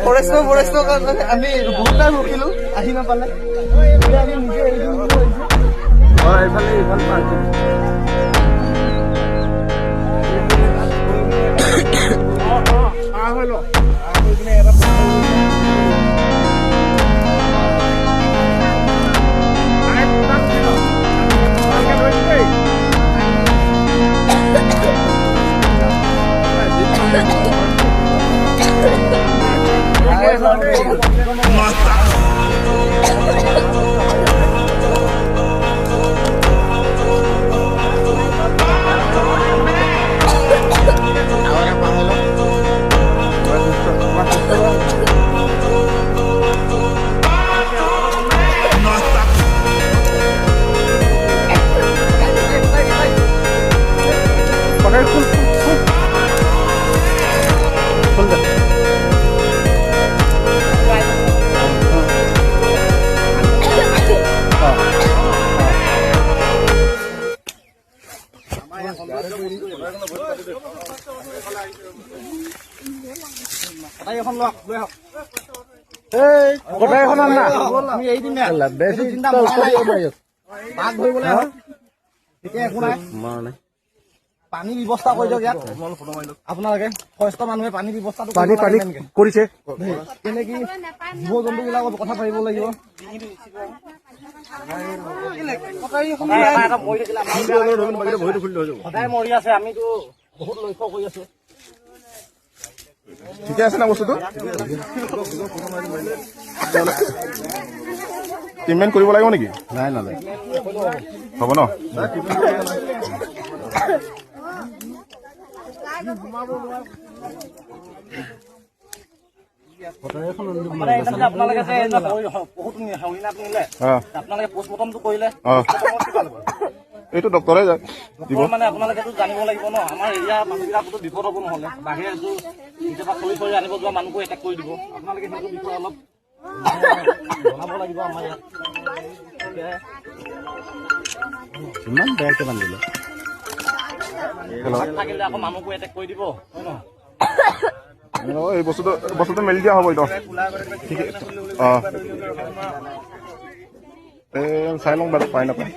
ফৰেষ্টৰ কাৰণে আমি বহুত টাইম ৰখিলো, আহি নাপালে। এইফালে এইফাল পানী ব্যৱস্থা কৰি দিয়ক ইয়াত আপোনালোকে। ফৰেষ্ট মানুহে পানী ব্যৱস্থাটো কৰিছে। কেনেকে জীৱ জন্তু বিলাকৰ কথা পাতিব লাগিব। সদায় মৰি আছে, আমিতো বহুত লক্ষ্য কৰি আছো। ঠিকে আছে না বস্তুটো? ট্ৰিটমেণ্ট কৰিব লাগিব নেকি? নাই নালাগে, হ'ব ন? আপোনালোকে পোষ্টমৰ্টমটো কৰিলে এইটো ডক্তৰে যায় মানে আপোনালোকেতো জানিব লাগিব ন। আমাৰ এৰিয়া মানুহবিলাকতো বিপদ হ'ব নহ'লে। বাহিৰে কেতিয়াবা খৰি আনিব যোৱা মানুহকো এটেক কৰি দিব। আপোনালোকে সেইটো বিষয়ে অলপ জনাব লাগিব আমাৰ ইয়াত। ইমান বেয়াকে বান্ধিলে থাকিলে আকৌ মানুহকো এটেক কৰি দিব, হয় নহয়? এই বস্তুটো মেলি দিয়া হ'ব। এইটো চাই লওঁ বাৰু, পাই নাপায়।